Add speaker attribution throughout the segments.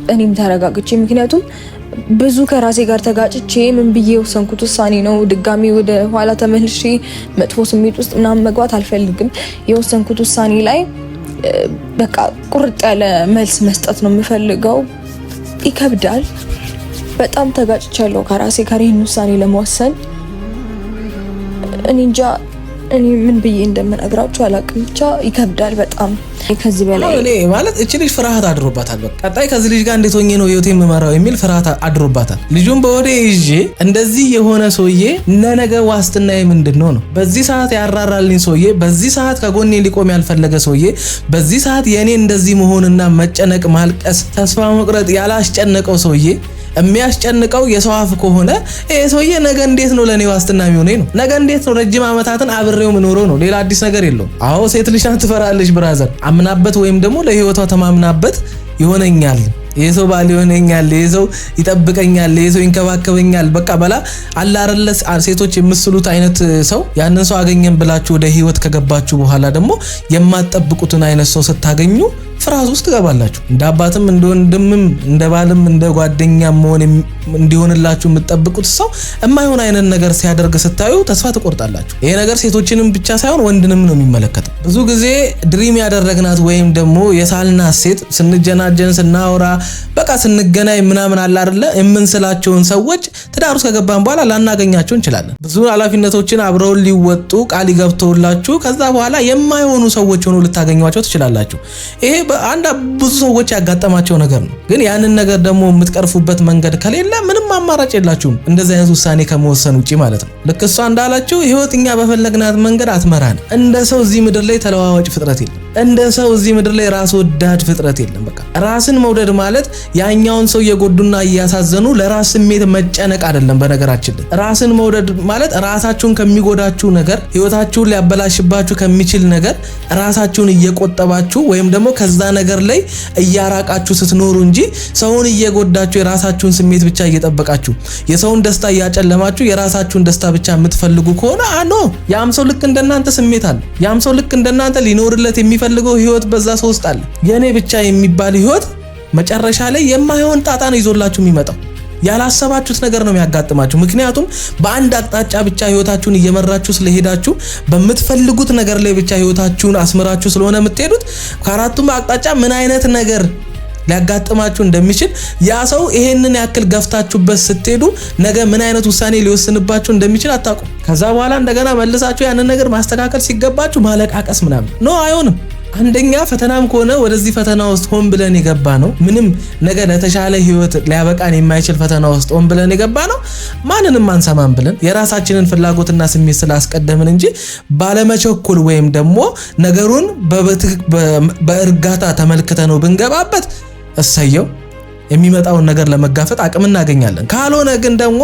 Speaker 1: እኔም ተረጋግቼ ምክንያቱም ብዙ ከራሴ ጋር ተጋጭቼ ምን ብዬ ወሰንኩት ውሳኔ ነው። ድጋሚ ወደ ኋላ ተመልሼ መጥፎ ስሜት ውስጥ ምናምን መግባት አልፈልግም። የወሰንኩት ውሳኔ ላይ በቃ ቁርጥ ያለ መልስ መስጠት ነው የምፈልገው። ይከብዳል። በጣም ተጋጭቻለሁ ከራሴ ጋር ይህን ውሳኔ ለመወሰን። እኔ እንጃ እኔ ምን ብዬ እንደምነግራችሁ አላውቅም። ብቻ ይከብዳል በጣም ከዚህ በላይ
Speaker 2: እኔ ማለት እቺ ልጅ ፍርሃት አድሮባታል። በቃ ቀጣይ ከዚህ ልጅ ጋር እንዴት ሆኜ ነው ህይወቴ የምመራው የሚል ፍርሃት አድሮባታል። ልጁን በወዴ ይዤ እንደዚህ የሆነ ሰውዬ ለነገ ዋስትናዬ ምንድነው ነው? በዚህ ሰዓት ያራራልኝ ሰውዬ፣ በዚህ ሰዓት ከጎኔ ሊቆም ያልፈለገ ሰውዬ፣ በዚህ ሰዓት የኔ እንደዚህ መሆንና መጨነቅ፣ ማልቀስ፣ ተስፋ መቁረጥ ያላስጨነቀው ሰውዬ የሚያስጨንቀው የሰው አፍ ከሆነ ይሄ ሰውዬ ነገ እንዴት ነው ለኔ ዋስትና የሚሆነኝ ነው? ነገ እንዴት ነው ረጅም ዓመታትን አብሬው ምኖረው ነው? ሌላ አዲስ ነገር የለውም። አዎ ሴት ልጅ ትፈራለች ብራዘር። አምናበት ወይም ደግሞ ለህይወቷ ተማምናበት ይሆነኛል፣ ይሄ ሰው ባል ይሆነኛል፣ ይሄ ሰው ይጠብቀኛል፣ ይሄ ሰው ይንከባከበኛል፣ በቃ በላ አላረለስ ሴቶች የምስሉት አይነት ሰው ያንን ሰው አገኘን ብላችሁ ወደ ህይወት ከገባችሁ በኋላ ደግሞ የማትጠብቁትን አይነት ሰው ስታገኙ ፍርሃት ውስጥ ትገባላችሁ። እንደ አባትም እንደ ወንድምም እንደ ባልም እንደ ጓደኛም መሆን እንዲሆንላችሁ የምትጠብቁት ሰው የማይሆን አይነት ነገር ሲያደርግ ስታዩ ተስፋ ትቆርጣላችሁ። ይሄ ነገር ሴቶችንም ብቻ ሳይሆን ወንድንም ነው የሚመለከተው። ብዙ ጊዜ ድሪም ያደረግናት ወይም ደግሞ የሳልናት ሴት ስንጀናጀን ስናወራ በቃ ስንገናኝ ምናምን አለ አይደለ የምንስላቸውን ሰዎች ትዳር ውስጥ ከገባን በኋላ ላናገኛቸው እንችላለን። ብዙ ኃላፊነቶችን አብረው ሊወጡ ቃል ይገብተውላችሁ ከዛ በኋላ የማይሆኑ ሰዎች ሆኖ ልታገኟቸው ትችላላችሁ። ይሄ አንድ ብዙ ሰዎች ያጋጠማቸው ነገር ነው። ግን ያንን ነገር ደግሞ የምትቀርፉበት መንገድ ከሌለ ምንም አማራጭ የላችሁም እንደዚህ አይነት ውሳኔ ከመወሰን ውጪ ማለት ነው። ልክ እሷ እንዳላችሁ ህይወትኛ በፈለግናት መንገድ አትመራን። እንደ ሰው እዚህ ምድር ላይ ተለዋዋጭ ፍጥረት የለም። እንደ ሰው እዚህ ምድር ላይ ራስ ወዳድ ፍጥረት የለም። በቃ ራስን መውደድ ማለት ያኛውን ሰው እየጎዱና እያሳዘኑ ለራስ ስሜት መጨነቅ አይደለም። በነገራችን ላይ ራስን መውደድ ማለት ራሳችሁን ከሚጎዳችሁ ነገር፣ ህይወታችሁን ሊያበላሽባችሁ ከሚችል ነገር ራሳችሁን እየቆጠባችሁ ወይም ደግሞ ከዛ ነገር ላይ እያራቃችሁ ስትኖሩ እንጂ ሰውን እየጎዳችሁ የራሳችሁን ስሜት ብቻ እየጠበቃችሁ የሰውን ደስታ እያጨለማችሁ የራሳችሁን ደስታ ብቻ የምትፈልጉ ከሆነ ያም ሰው ልክ እንደናንተ ስሜት አለ። ያም ሰው ልክ እንደናንተ ሊኖርለት የሚፈልገው ህይወት በዛ ሰው ውስጥ አለ። የኔ ብቻ የሚባል ህይወት መጨረሻ ላይ የማይሆን ጣጣ ነው ይዞላችሁ የሚመጣው። ያላሰባችሁት ነገር ነው የሚያጋጥማችሁ። ምክንያቱም በአንድ አቅጣጫ ብቻ ህይወታችሁን እየመራችሁ ስለሄዳችሁ በምትፈልጉት ነገር ላይ ብቻ ህይወታችሁን አስመራችሁ ስለሆነ የምትሄዱት ከአራቱም አቅጣጫ ምን አይነት ነገር ሊያጋጥማችሁ እንደሚችል ያ ሰው ይሄንን ያክል ገፍታችሁበት ስትሄዱ ነገ ምን አይነት ውሳኔ ሊወስንባችሁ እንደሚችል አታውቁም። ከዛ በኋላ እንደገና መልሳችሁ ያንን ነገር ማስተካከል ሲገባችሁ ማለቃቀስ ምናምን አይሆንም። አንደኛ ፈተናም ከሆነ ወደዚህ ፈተና ውስጥ ሆን ብለን የገባ ነው። ምንም ነገ ለተሻለ ህይወት ሊያበቃን የማይችል ፈተና ውስጥ ሆን ብለን የገባ ነው። ማንንም አንሰማም ብለን የራሳችንን ፍላጎትና ስሜት ስላስቀደምን እንጂ ባለመቸኮል ወይም ደግሞ ነገሩን በእርጋታ ተመልክተ ነው ብንገባበት እሰየው የሚመጣውን ነገር ለመጋፈጥ አቅም እናገኛለን። ካልሆነ ግን ደግሞ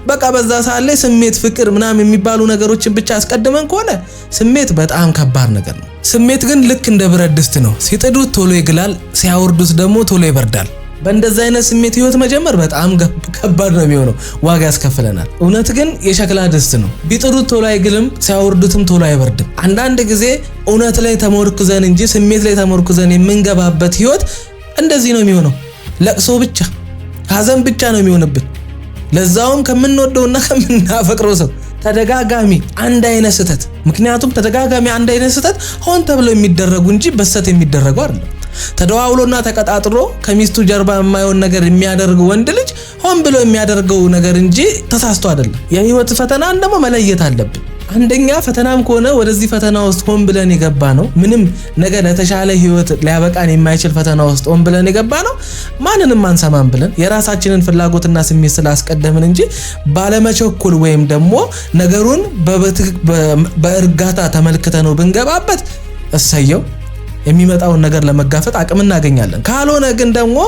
Speaker 2: በቃ በዛ ሰዓት ላይ ስሜት፣ ፍቅር ምናምን የሚባሉ ነገሮችን ብቻ አስቀድመን ከሆነ ስሜት በጣም ከባድ ነገር ነው። ስሜት ግን ልክ እንደ ብረት ድስት ነው። ሲጥዱት ቶሎ ይግላል፣ ሲያወርዱት ደግሞ ቶሎ ይበርዳል። በእንደዛ አይነት ስሜት ህይወት መጀመር በጣም ከባድ ነው የሚሆነው፣ ዋጋ ያስከፍለናል። እውነት ግን የሸክላ ድስት ነው። ቢጥዱት ቶሎ አይግልም፣ ሲያወርዱትም ቶሎ አይበርድም። አንዳንድ ጊዜ እውነት ላይ ተመርኩዘን እንጂ ስሜት ላይ ተመርኩዘን የምንገባበት ህይወት እንደዚህ ነው የሚሆነው። ለቅሶ ብቻ፣ ሀዘን ብቻ ነው የሚሆንብን። ለዛውም ከምንወደውና ከምናፈቅረው ሰው ተደጋጋሚ አንድ አይነት ስህተት። ምክንያቱም ተደጋጋሚ አንድ አይነት ስህተት ሆን ተብሎ የሚደረጉ እንጂ በሰት የሚደረጉ አይደለም። ተደዋውሎና ተቀጣጥሎ ከሚስቱ ጀርባ የማይሆን ነገር የሚያደርግ ወንድ ልጅ ሆን ብሎ የሚያደርገው ነገር እንጂ ተሳስቶ አይደለም። የህይወት ፈተናን ደግሞ መለየት አለብን። አንደኛ ፈተናም ከሆነ ወደዚህ ፈተና ውስጥ ሆን ብለን የገባ ነው። ምንም ነገ ለተሻለ ህይወት ሊያበቃን የማይችል ፈተና ውስጥ ሆን ብለን የገባ ነው። ማንንም አንሰማም ብለን የራሳችንን ፍላጎትና ስሜት ስላስቀደምን እንጂ ባለመቸኮል ወይም ደግሞ ነገሩን በእርጋታ ተመልክተ ነው ብንገባበት እሰየው የሚመጣውን ነገር ለመጋፈጥ አቅም እናገኛለን። ካልሆነ ግን ደግሞ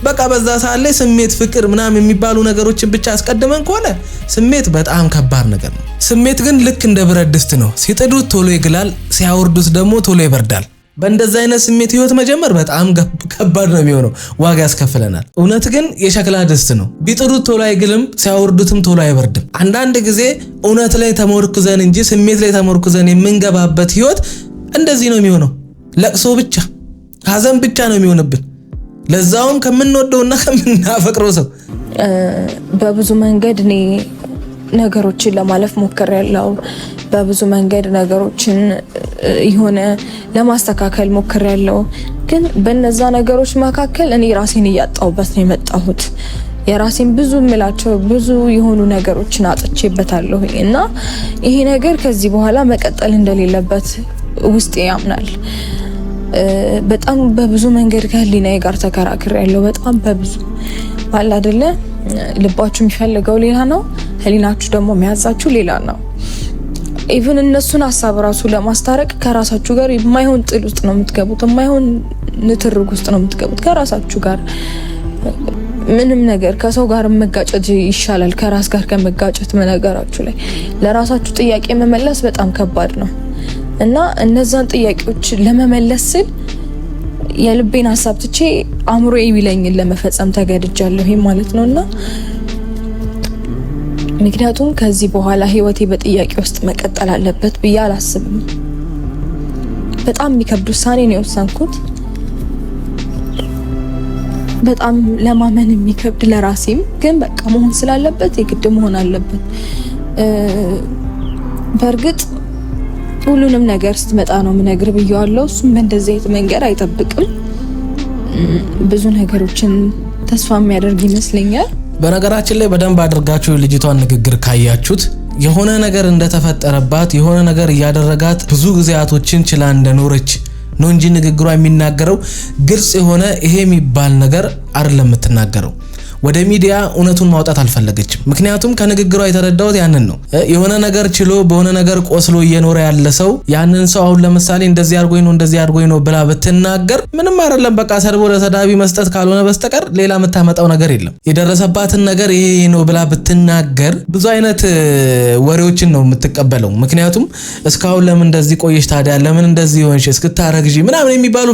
Speaker 2: በቃ በዛ ሰዓት ላይ ስሜት፣ ፍቅር ምናምን የሚባሉ ነገሮችን ብቻ አስቀድመን ከሆነ ስሜት በጣም ከባድ ነገር ነው። ስሜት ግን ልክ እንደ ብረት ድስት ነው። ሲጥዱት ቶሎ ይግላል፣ ሲያወርዱት ደግሞ ቶሎ ይበርዳል። በእንደዛ አይነት ስሜት ህይወት መጀመር በጣም ከባድ ነው የሚሆነው፣ ዋጋ ያስከፍለናል። እውነት ግን የሸክላ ድስት ነው። ቢጥዱት ቶሎ አይግልም፣ ሲያወርዱትም ቶሎ አይበርድም። አንዳንድ ጊዜ እውነት ላይ ተመርኩዘን እንጂ ስሜት ላይ ተመርኩዘን የምንገባበት ህይወት እንደዚህ ነው የሚሆነው። ለቅሶ ብቻ፣ ሀዘን ብቻ ነው የሚሆንብን። ለዛውም ከምንወደውና ከምናፈቅረው ሰው።
Speaker 1: በብዙ መንገድ እኔ ነገሮችን ለማለፍ ሞክሬያለሁ። በብዙ መንገድ ነገሮችን የሆነ ለማስተካከል ሞክሬያለሁ። ግን በነዛ ነገሮች መካከል እኔ ራሴን እያጣሁበት ነው የመጣሁት። የራሴን ብዙ ምላቸው ብዙ የሆኑ ነገሮችን አጥቼበታለሁ እና ይሄ ነገር ከዚህ በኋላ መቀጠል እንደሌለበት ውስጤ ያምናል። በጣም በብዙ መንገድ ከህሊናዬ ጋር ተከራክሬያለሁ። በጣም በብዙ ባል አይደለ ልባችሁ የሚፈልገው ሌላ ነው፣ ህሊናችሁ ደግሞ የሚያዛችሁ ሌላ ነው። ኢቭን እነሱን ሀሳብ ራሱ ለማስታረቅ ከራሳችሁ ጋር የማይሆን ጥል ውስጥ ነው የምትገቡት፣ የማይሆን ንትርክ ውስጥ ነው የምትገቡት ከራሳችሁ ጋር። ምንም ነገር ከሰው ጋር መጋጨት ይሻላል ከራስ ጋር ከመጋጨት። መነገራችሁ ላይ ለራሳችሁ ጥያቄ መመለስ በጣም ከባድ ነው እና እነዛን ጥያቄዎች ለመመለስ ስል የልቤን ሀሳብ ትቼ አእምሮዬ የሚለኝን ለመፈጸም ተገድጃለሁ ማለት ነውና ምክንያቱም ከዚህ በኋላ ህይወቴ በጥያቄ ውስጥ መቀጠል አለበት ብዬ አላስብም። በጣም የሚከብድ ውሳኔ ነው የወሰንኩት። በጣም ለማመን የሚከብድ ለራሴም፣ ግን በቃ መሆን ስላለበት የግድ መሆን አለበት። በእርግጥ ሁሉንም ነገር ስትመጣ ነው ምነግር ብየዋለሁ። እሱም በእንደዚህ አይነት መንገድ አይጠብቅም። ብዙ ነገሮችን ተስፋ የሚያደርግ ይመስለኛል።
Speaker 2: በነገራችን ላይ በደንብ አድርጋችሁ ልጅቷን ንግግር ካያችሁት የሆነ ነገር እንደተፈጠረባት የሆነ ነገር እያደረጋት ብዙ ጊዜያቶችን ችላ እንደኖረች ነው እንጂ ንግግሯ የሚናገረው ግልጽ የሆነ ይሄ የሚባል ነገር አይደለም የምትናገረው። ወደ ሚዲያ እውነቱን ማውጣት አልፈለገችም። ምክንያቱም ከንግግሯ የተረዳሁት ያንን ነው። የሆነ ነገር ችሎ በሆነ ነገር ቆስሎ እየኖረ ያለ ሰው ያንን ሰው አሁን ለምሳሌ እንደዚህ አድርጎኝ ነው ብላ ብትናገር ምንም አይደለም፣ በቃ ሰድቦ ለሰዳቢ መስጠት ካልሆነ በስተቀር ሌላ የምታመጣው ነገር የለም። የደረሰባትን ነገር ይሄ ነው ብላ ብትናገር ብዙ አይነት ወሬዎችን ነው የምትቀበለው። ምክንያቱም እስካሁን ለምን እንደዚህ ቆየሽ ታዲያ ለምን እንደዚህ ሆንሽ እስክታረግጂ ምናምን የሚባሉ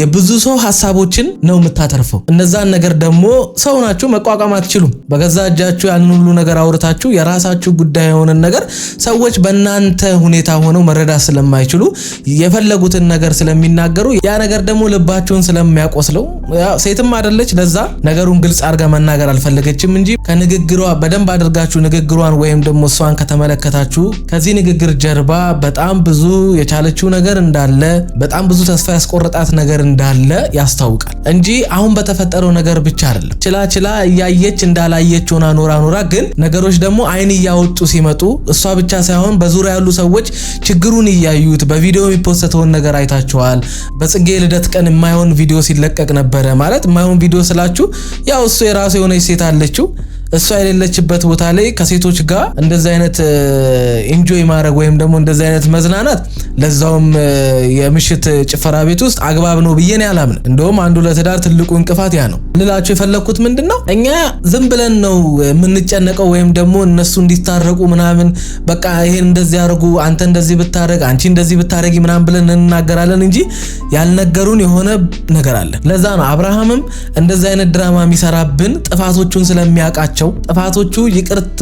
Speaker 2: የብዙ ሰው ሐሳቦችን ነው የምታተርፈው። እነዛን ነገር ደግሞ ሰው ናችሁ መቋቋም አትችሉም። በገዛ እጃችሁ ያንን ሁሉ ነገር አውርታችሁ የራሳችሁ ጉዳይ የሆነን ነገር ሰዎች በእናንተ ሁኔታ ሆነው መረዳት ስለማይችሉ የፈለጉትን ነገር ስለሚናገሩ ያ ነገር ደግሞ ልባቸውን ስለሚያቆስለው ሴትም አይደለች ለዛ ነገሩን ግልጽ አድርጋ መናገር አልፈለገችም እንጂ ከንግግሯ በደንብ አድርጋችሁ ንግግሯን ወይም ደግሞ እሷን ከተመለከታችሁ ከዚህ ንግግር ጀርባ በጣም ብዙ የቻለችው ነገር እንዳለ በጣም ብዙ ተስፋ ያስቆረጣት ነገር እንዳለ ያስታውቃል እንጂ አሁን በተፈጠረው ነገር ብቻ አይደለም። ችላ እያየች እንዳላየች ሆና ኖራ ግን ነገሮች ደግሞ አይን እያወጡ ሲመጡ እሷ ብቻ ሳይሆን በዙሪያ ያሉ ሰዎች ችግሩን እያዩት በቪዲዮ የሚፖስተውን ነገር አይታችኋል። በጽጌ ልደት ቀን የማይሆን ቪዲዮ ሲለቀቅ ነበረ። ማለት የማይሆን ቪዲዮ ስላችሁ ያው እሱ የራሱ የሆነች ሴት አለችው እሷ የሌለችበት ቦታ ላይ ከሴቶች ጋር እንደዚህ አይነት ኢንጆይ ማድረግ ወይም ደግሞ እንደዚህ አይነት መዝናናት ለዛውም የምሽት ጭፈራ ቤት ውስጥ አግባብ ነው ብዬ ነው ያላምን። እንደውም አንዱ ለትዳር ትልቁ እንቅፋት ያ ነው ልላችሁ የፈለኩት ምንድነው እኛ ዝም ብለን ነው የምንጨነቀው ወይም ደግሞ እነሱ እንዲታረቁ ምናምን በቃ ይሄን እንደዚህ ያርጉ አንተ እንደዚህ ብታረግ አንቺ እንደዚህ ብታረጊ ምናምን ብለን እንናገራለን እንጂ ያልነገሩን የሆነ ነገር አለ። ለዛ ነው አብርሃምም እንደዚህ አይነት ድራማ የሚሰራብን ጥፋቶቹን ስለሚያውቃቸው ጥፋቶቹ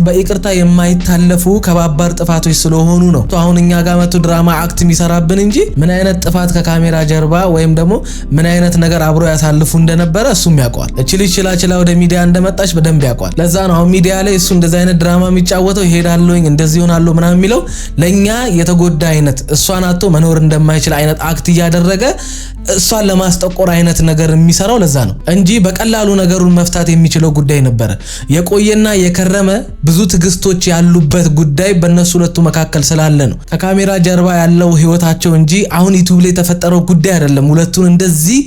Speaker 2: በይቅርታ የማይታለፉ ከባባር ጥፋቶች ስለሆኑ ነው አሁን እኛ ጋር መጥቶ ድራማ አክት የሚሰራብን እንጂ ምን አይነት ጥፋት ከካሜራ ጀርባ ወይም ደግሞ ምን አይነት ነገር አብሮ ያሳልፉ እንደነበረ እሱም ያውቀዋል። እቺ ልጅ ችላ ወደ ሚዲያ እንደመጣች በደንብ ያውቀዋል። ለዛ ነው አሁን ሚዲያ ላይ እሱ እንደዚህ አይነት ድራማ የሚጫወተው ይሄዳለኝ እንደዚህ ሆናለሁ ምናምን የሚለው ለኛ የተጎዳ አይነት እሷን አጥቶ መኖር እንደማይችል አይነት አክት እያደረገ እሷን ለማስጠቆር አይነት ነገር የሚሰራው ለዛ ነው እንጂ በቀላሉ ነገሩን መፍታት የሚችለው ጉዳይ ነበር። የቆየና የከረመ ብዙ ትግስቶች ያሉበት ጉዳይ በእነሱ ሁለቱ መካከል ስላለ ነው ከካሜራ ጀርባ ያለው ህይወታቸው እንጂ አሁን ዩቲዩብ ላይ የተፈጠረው ጉዳይ አይደለም። ሁለቱ እንደዚህ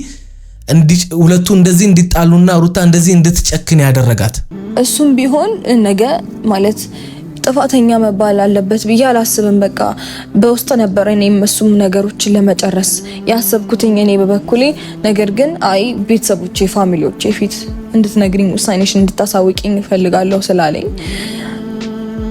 Speaker 2: እንዲጣሉና ሩታ እንደዚህ እንድትጨክን ያደረጋት።
Speaker 1: እሱም ቢሆን ነገ ማለት ጥፋተኛ መባል አለበት ብዬ አላስብም። በቃ በውስጥ ነበር እኔም እሱም ነገሮችን ለመጨረስ ያሰብኩትኝ እኔ በበኩሌ። ነገር ግን አይ ቤተሰቦቼ ፋሚሊዎቼ ፊት እንድትነግሪኝ ውሳኔሽን እንድታሳውቂኝ እፈልጋለሁ ስላለኝ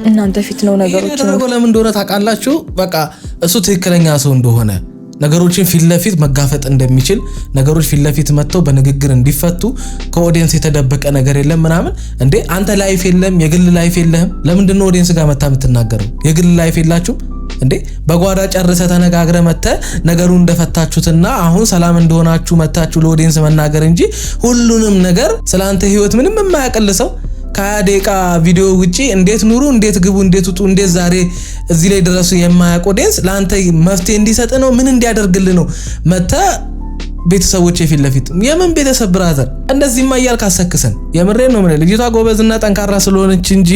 Speaker 1: እናንተ ፊት ነው ነገሮችን
Speaker 2: ለምን እንደሆነ ታውቃላችሁ። በቃ እሱ ትክክለኛ ሰው እንደሆነ ነገሮችን ፊት ለፊት መጋፈጥ እንደሚችል ነገሮች ፊት ለፊት መጥተው በንግግር እንዲፈቱ ከኦዲየንስ የተደበቀ ነገር የለም ምናምን። እንዴ አንተ ላይፍ የለም የግል ላይፍ የለህም? ለምንድን ነው ኦዲየንስ ጋር መታ የምትናገረው? የግል ላይፍ የላችሁ? እንዴ በጓዳ ጨርሰ ተነጋግረ መተ ነገሩ እንደፈታችሁትና አሁን ሰላም እንደሆናችሁ መታችሁ ለኦዲየንስ መናገር እንጂ ሁሉንም ነገር ስላንተ ህይወት ምንም የማያቀልሰው ከደቂቃ ቪዲዮ ውጪ እንዴት ኑሩ እንዴት ግቡ እንዴት ውጡ እንዴት ዛሬ እዚህ ላይ ድረሱ የማያውቅ ኦዲየንስ ላንተ መፍትሄ እንዲሰጥ ነው ምን እንዲያደርግልህ ነው መተ ቤተሰቦች የፊት ለፊት የምን ቤተሰብ ብራዘር እንደዚህማ እያልክ አሰክሰን የምሬን ነው ማለት ልጅቷ ጎበዝና ጠንካራ ስለሆነች እንጂ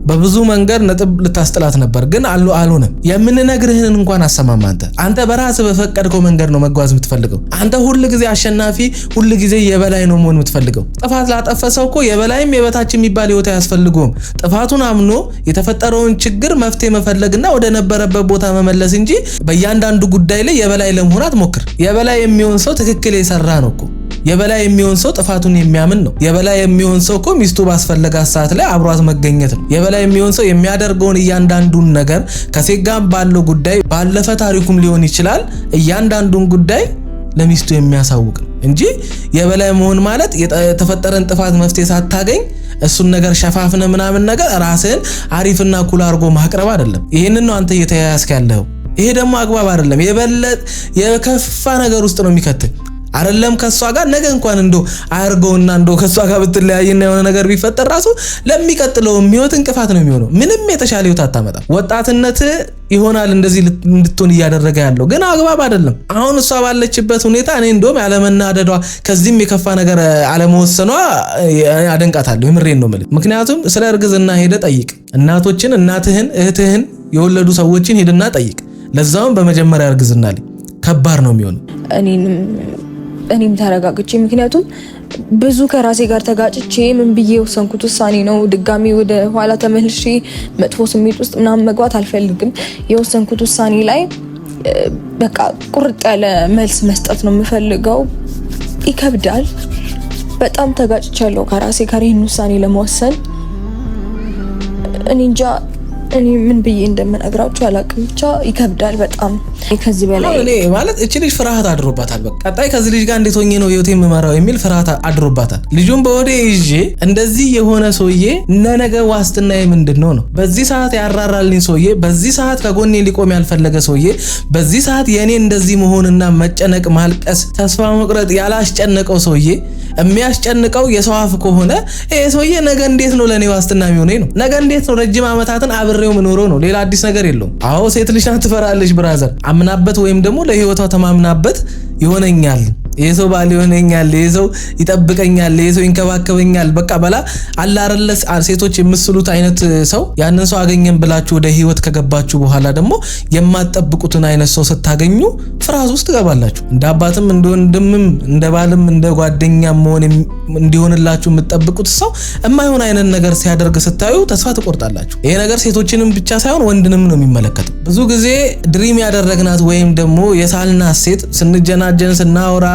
Speaker 2: በብዙ መንገድ ነጥብ ልታስጥላት ነበር ግን አልሆነም የምንነግርህን እንኳን አሰማም አንተ በራስህ በፈቀድከው መንገድ ነው መጓዝ የምትፈልገው አንተ ሁሉ ጊዜ አሸናፊ ሁሉ ጊዜ የበላይ ነው መሆን የምትፈልገው ጥፋት ላጠፈሰው እኮ የበላይም የበታች የሚባል ህይወት አያስፈልገውም ጥፋቱን አምኖ የተፈጠረውን ችግር መፍትሄ መፈለግና ወደ ነበረበት ቦታ መመለስ እንጂ በእያንዳንዱ ጉዳይ ላይ የበላይ ለመሆን አትሞክር የበላይ የሚሆን ሰው ትክክል የሰራ ነው እኮ የበላይ የሚሆን ሰው ጥፋቱን የሚያምን ነው የበላይ የሚሆን ሰው እኮ ሚስቱ ባስፈለጋት ሰዓት ላይ አብሯት መገኘት ነው የበላይ የሚሆን ሰው የሚያደርገውን እያንዳንዱን ነገር ከሴት ጋር ባለው ጉዳይ ባለፈ ታሪኩም ሊሆን ይችላል እያንዳንዱን ጉዳይ ለሚስቱ የሚያሳውቅ ነው እንጂ የበላይ መሆን ማለት የተፈጠረን ጥፋት መፍትሄ ሳታገኝ እሱን ነገር ሸፋፍነ ምናምን ነገር ራስህን አሪፍና ኩል አድርጎ ማቅረብ አይደለም ይሄንን ነው አንተ እየተያያዝክ ያለው ይሄ ደግሞ አግባብ አይደለም የበለጠ የከፋ ነገር ውስጥ ነው የሚከትል አይደለም ከሷ ጋር ነገ እንኳን አያርገውና ከሷ ጋር ብትለያይና የሆነ ነገር ቢፈጠር ራሱ ለሚቀጥለው ህይወት እንቅፋት ነው የሚሆነው ምንም የተሻለ ህይወት አታመጣም ወጣትነት ይሆናል እንደዚህ እንድትሆን እያደረገ ያለው ግን አግባብ አይደለም አሁን እሷ ባለችበት ሁኔታ እኔ ያለመናደዷ ከዚህም የከፋ ነገር አለመወሰኗ አደንቃታለሁ የምሬን ነው ማለት ምክንያቱም ስለ እርግዝና ሄደ ጠይቅ እናቶችን እናትህን እህትህን የወለዱ ሰዎችን ሄድና ጠይቅ ለዛውም በመጀመሪያ እርግዝና ላይ ከባድ ነው የሚሆነው
Speaker 1: እኔም ተረጋግቼ ምክንያቱም ብዙ ከራሴ ጋር ተጋጭቼ ምን ብዬ ወሰንኩት ውሳኔ ነው ድጋሚ ወደ ኋላ ተመልሼ መጥፎ ስሜት ውስጥ ምናምን መግባት አልፈልግም የወሰንኩት ውሳኔ ላይ በቃ ቁርጥ ያለ መልስ መስጠት ነው የምፈልገው ይከብዳል በጣም ተጋጭቻለሁ ከራሴ ጋር ይህን ውሳኔ ለመወሰን እኔ እንጃ እኔ ምን ብዬ እንደምነግራችሁ አላቅም ብቻ ይከብዳል በጣም ከዚህ በላይ
Speaker 2: እኔ ማለት እቺ ልጅ ፍርሃት አድሮባታል በቃ ቀጣይ ከዚህ ልጅ ጋር እንዴት ሆኜ ነው ህይወቴ የምመራው የሚል ፍርሃት አድሮባታል ልጁን በወዴ ይዤ እንደዚህ የሆነ ሰውዬ ነገ ዋስትናዬ ምንድነው ነው በዚህ ሰዓት ያራራልኝ ሰውዬ በዚህ ሰዓት ከጎኔ ሊቆም ያልፈለገ ሰውዬ በዚህ ሰዓት የኔ እንደዚህ መሆንና መጨነቅ ማልቀስ ተስፋ መቁረጥ ያላስጨነቀው ሰውዬ የሚያስጨንቀው የሰው አፍ ከሆነ ይሄ ሰውዬ ነገ እንዴት ነው ለኔ ዋስትና የሚሆነኝ ነው ነገ እንዴት ነው ረጅም ዓመታትን አብሬው ምኖረው ነው ሌላ አዲስ ነገር የለውም አዎ ሴት ልጅ ናት ትፈራለች ብራዘር አምናበት ወይም ደግሞ ለህይወቷ ተማምናበት ይሆነኛል የሰው ባል ይሆነኛል የሰው ይጠብቀኛል የሰው ይንከባከበኛል በቃ በላ አላረለስ ሴቶች የምስሉት አይነት ሰው ያንን ሰው አገኘን ብላችሁ ወደ ህይወት ከገባችሁ በኋላ ደግሞ የማትጠብቁትን አይነት ሰው ስታገኙ ፍርሃት ውስጥ ገባላችሁ እንደ አባትም እንደ ወንድምም እንደ ባልም እንደ ጓደኛም መሆን እንዲሆንላችሁ የምትጠብቁት ሰው የማይሆን አይነት ነገር ሲያደርግ ስታዩ ተስፋ ትቆርጣላችሁ ይሄ ነገር ሴቶችንም ብቻ ሳይሆን ወንድንም ነው የሚመለከተው ብዙ ጊዜ ድሪም ያደረግናት ወይም ደግሞ የሳልናት ሴት ስንጀናጀን ስናወራ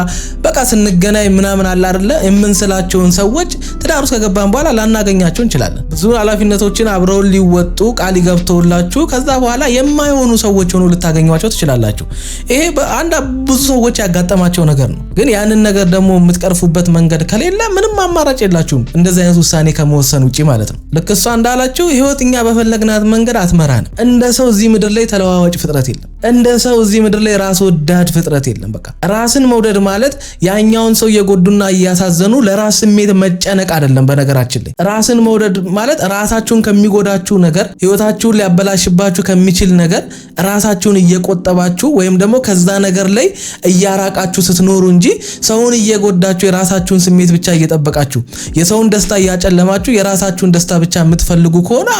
Speaker 2: በቃ ስንገናኝ ምናምን አለ አይደለ የምንስላቸውን ሰዎች ትዳር ውስጥ ከገባን በኋላ ላናገኛቸው እንችላለን ብዙ ኃላፊነቶችን አብረው ሊወጡ ቃል ይገብተውላችሁ ከዛ በኋላ የማይሆኑ ሰዎች ሆኖ ልታገኙዋቸው ትችላላችሁ ይሄ በአንድ ብዙ ሰዎች ያጋጠማቸው ነገር ነው ግን ያንን ነገር ደግሞ የምትቀርፉበት መንገድ ከሌለ ምንም አማራጭ የላችሁም እንደዚህ አይነት ውሳኔ ከመወሰን ውጪ ማለት ነው ልክ እሷ እንዳላችሁ ህይወትኛ በፈለግናት መንገድ አትመራንም እንደ ሰው እዚህ ምድር ላይ ተለዋዋጭ ፍጥረት የለም እንደ ሰው እዚህ ምድር ላይ ራስ ወዳድ ፍጥረት የለም በቃ ራስን መውደድ ማለት ያኛውን ሰው እየጎዱና እያሳዘኑ ለራስ ስሜት መጨነቅ አይደለም በነገራችን ላይ ራስን መውደድ ማለት ራሳችሁን ከሚጎዳችሁ ነገር ህይወታችሁን ሊያበላሽባችሁ ከሚችል ነገር ራሳችሁን እየቆጠባችሁ ወይም ደግሞ ከዛ ነገር ላይ እያራቃችሁ ስትኖሩ እንጂ ሰውን እየጎዳችሁ የራሳችሁን ስሜት ብቻ እየጠበቃችሁ የሰውን ደስታ እያጨለማችሁ የራሳችሁን ደስታ ብቻ የምትፈልጉ ከሆነ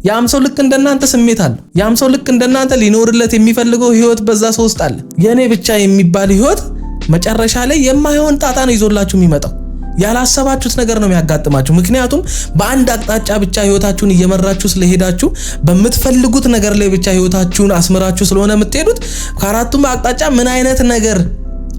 Speaker 2: ያም ሰው ልክ እንደናንተ ስሜት አለ ያም ሰው ልክ እንደናንተ ሊኖርለት የሚፈልገው ህይወት በዛ ሰው ውስጥ አለ የኔ ብቻ የሚባል ህይወት መጨረሻ ላይ የማይሆን ጣጣ ነው ይዞላችሁ የሚመጣው ያላሰባችሁት ነገር ነው የሚያጋጥማችሁ ምክንያቱም በአንድ አቅጣጫ ብቻ ህይወታችሁን እየመራችሁ ስለሄዳችሁ በምትፈልጉት ነገር ላይ ብቻ ህይወታችሁን አስመራችሁ ስለሆነ የምትሄዱት ከአራቱም አቅጣጫ ምን አይነት ነገር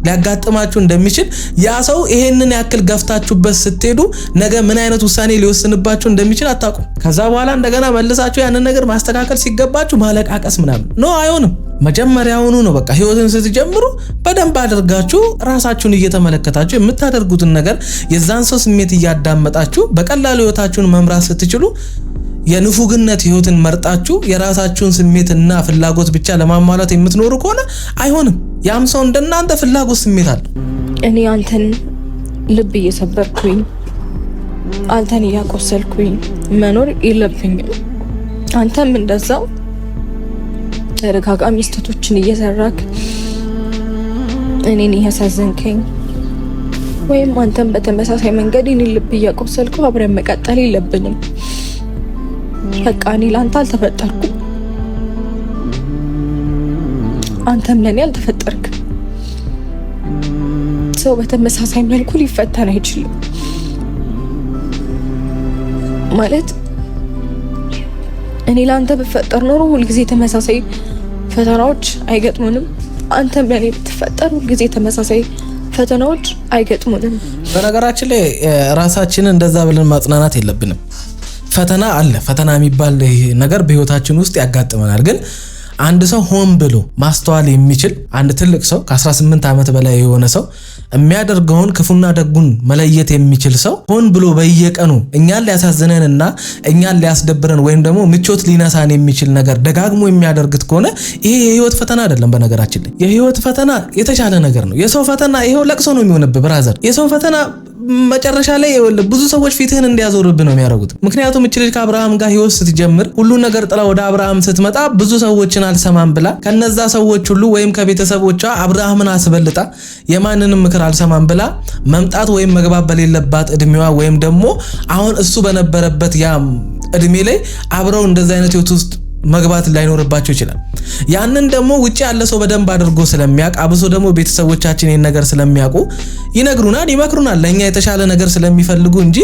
Speaker 2: ሊያጋጥማችሁ እንደሚችል ያ ሰው ይሄንን ያክል ገፍታችሁበት ስትሄዱ ነገ ምን አይነት ውሳኔ ሊወስንባችሁ እንደሚችል አታውቁም ከዛ በኋላ እንደገና መልሳችሁ ያንን ነገር ማስተካከል ሲገባችሁ ማለቃቀስ ምናምን አይሆንም መጀመሪያውኑ ነው በቃ ህይወትን ስትጀምሩ በደንብ አድርጋችሁ ራሳችሁን እየተመለከታችሁ የምታደርጉትን ነገር የዛን ሰው ስሜት እያዳመጣችሁ በቀላሉ ህይወታችሁን መምራት ስትችሉ የንፉግነት ህይወትን መርጣችሁ የራሳችሁን ስሜትና ፍላጎት ብቻ ለማሟላት የምትኖሩ ከሆነ አይሆንም። ያም ሰው እንደናንተ ፍላጎት ስሜት አለ።
Speaker 1: እኔ አንተን ልብ እየሰበርኩኝ አንተን እያቆሰልኩኝ መኖር የለብኝም። አንተም እንደዛው ተደጋጋሚ ስህተቶችን እየሰራክ እኔን እያሳዘንከኝ ወይም አንተም በተመሳሳይ መንገድ እኔን ልብ እያቆሰልኩ አብረን መቀጠል የለብንም። በቃ እኔ ለአንተ አልተፈጠርኩም፣ አንተም ለእኔ አልተፈጠርክም። ሰው በተመሳሳይ መልኩ ሊፈተን አይችልም። ማለት እኔ ለአንተ ብፈጠር ኖሮ ሁልጊዜ ተመሳሳይ ፈተናዎች አይገጥሙንም። አንተም ለእኔ ብትፈጠር ሁልጊዜ ተመሳሳይ ፈተናዎች አይገጥሙንም።
Speaker 2: በነገራችን ላይ ራሳችንን እንደዛ ብለን ማጽናናት የለብንም። ፈተና አለ። ፈተና የሚባል ነገር በህይወታችን ውስጥ ያጋጥመናል። ግን አንድ ሰው ሆን ብሎ ማስተዋል የሚችል አንድ ትልቅ ሰው ከ18 ዓመት በላይ የሆነ ሰው የሚያደርገውን ክፉና ደጉን መለየት የሚችል ሰው ሆን ብሎ በየቀኑ እኛን ሊያሳዝነንና እኛን ሊያስደብረን ወይም ደግሞ ምቾት ሊነሳን የሚችል ነገር ደጋግሞ የሚያደርግት ከሆነ ይሄ የህይወት ፈተና አይደለም። በነገራችን ላይ የህይወት ፈተና የተሻለ ነገር ነው። የሰው ፈተና ይሄው ለቅሶ ነው የሚሆንብህ ብራዘር። የሰው ፈተና መጨረሻ ላይ ብዙ ሰዎች ፊትህን እንዲያዞርብህ ነው የሚያደርጉት። ምክንያቱም እቺ ልጅ ከአብርሃም ጋር ህይወት ስትጀምር ሁሉን ነገር ጥላ ወደ አብርሃም ስትመጣ ብዙ ሰዎችን አልሰማም ብላ ከነዛ ሰዎች ሁሉ ወይም ከቤተሰቦቿ አብርሃምን አስበልጣ የማንንም ምክር አልሰማም ብላ መምጣት ወይም መግባት በሌለባት እድሜዋ ወይም ደግሞ አሁን እሱ በነበረበት ያ እድሜ ላይ አብረው እንደዛ አይነት ህይወት ውስጥ መግባት ላይኖርባቸው ይችላል። ያንን ደግሞ ውጪ ያለ ሰው በደንብ አድርጎ ስለሚያውቅ አብሶ ደግሞ ቤተሰቦቻችን ይሄን ነገር ስለሚያውቁ ይነግሩናል፣ ይመክሩናል ለኛ የተሻለ ነገር ስለሚፈልጉ እንጂ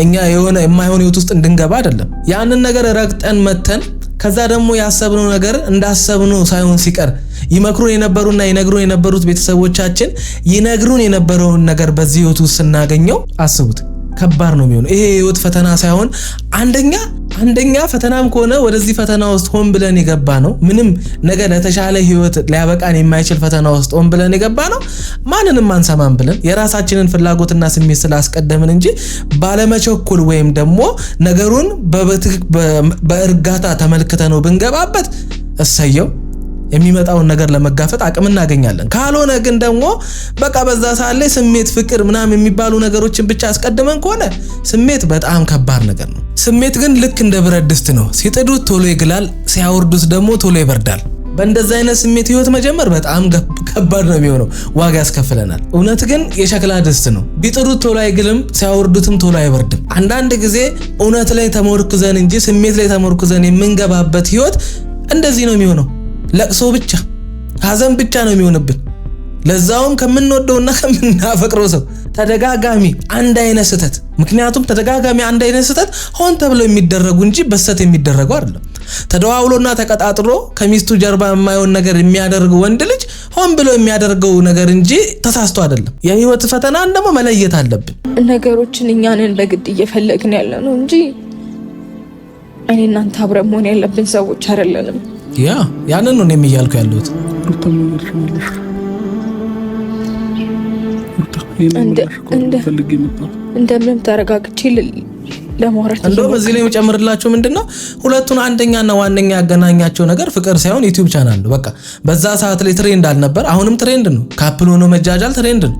Speaker 2: እኛ የሆነ የማይሆን ህይወት ውስጥ እንድንገባ አይደለም። ያንን ነገር ረግጠን መተን ከዛ ደግሞ ያሰብነው ነገር እንዳሰብነው ሳይሆን ሲቀር ይመክሩን የነበሩና ይነግሩን የነበሩት ቤተሰቦቻችን ይነግሩን የነበረውን ነገር በዚህ ህይወት ውስጥ ስናገኘው አስቡት፣ ከባድ ነው የሚሆነው። ይሄ የህይወት ፈተና ሳይሆን አንደኛ ፈተናም ከሆነ ወደዚህ ፈተና ውስጥ ሆን ብለን የገባ ነው። ምንም ነገር ለተሻለ ህይወት ሊያበቃን የማይችል ፈተና ውስጥ ሆን ብለን የገባ ነው። ማንንም አንሰማም ብለን የራሳችንን ፍላጎትና ስሜት ስላስቀደምን እንጂ ባለመቸኮል ወይም ደግሞ ነገሩን በእርጋታ ተመልክተ ነው ብንገባበት እሰየው የሚመጣውን ነገር ለመጋፈጥ አቅም እናገኛለን። ካልሆነ ግን ደግሞ በቃ በዛ ሰዓት ላይ ስሜት፣ ፍቅር ምናምን የሚባሉ ነገሮችን ብቻ አስቀድመን ከሆነ ስሜት በጣም ከባድ ነገር ነው። ስሜት ግን ልክ እንደ ብረት ድስት ነው። ሲጥዱት ቶሎ ይግላል፣ ሲያወርዱት ደግሞ ቶሎ ይበርዳል። በእንደዛ አይነት ስሜት ህይወት መጀመር በጣም ከባድ ነው የሚሆነው፣ ዋጋ ያስከፍለናል። እውነት ግን የሸክላ ድስት ነው። ቢጥዱት ቶሎ አይግልም፣ ሲያወርዱትም ቶሎ አይበርድም። አንዳንድ ጊዜ እውነት ላይ ተመርኩዘን እንጂ ስሜት ላይ ተመርኩዘን የምንገባበት ህይወት እንደዚህ ነው የሚሆነው። ለቅሶ ብቻ፣ ሀዘን ብቻ ነው የሚሆንብን። ለዛውም ከምንወደውና ከምናፈቅረው ሰው ተደጋጋሚ አንድ አይነት ስህተት። ምክንያቱም ተደጋጋሚ አንድ አይነት ስህተት ሆን ተብሎ የሚደረጉ እንጂ በስህተት የሚደረጉ አይደለም። ተደዋውሎና ተቀጣጥሎ ከሚስቱ ጀርባ የማይሆን ነገር የሚያደርግ ወንድ ልጅ ሆን ብሎ የሚያደርገው ነገር እንጂ ተሳስቶ አይደለም። የህይወት ፈተናን ደግሞ መለየት አለብን።
Speaker 1: ነገሮችን እኛንን በግድ እየፈለግን ያለ ነው እንጂ እኔ እናንተ አብረን መሆን ያለብን ሰዎች አይደለንም። ያንን ነው እኔም እያልኩ ያለሁት። እንደምንም ተረጋግቼ ለማውራት እንደው በዚህ ላይ የምጨምርላችሁ ምንድነው ሁለቱን አንደኛና ዋነኛ ያገናኛቸው ነገር ፍቅር ሳይሆን ዩቲዩብ ቻናል ነው። በቃ በዛ ሰዓት ላይ ትሬንድ አልነበር፣ አሁንም ትሬንድ ነው። ካፕል ሆኖ መጃጃል ትሬንድ ነው።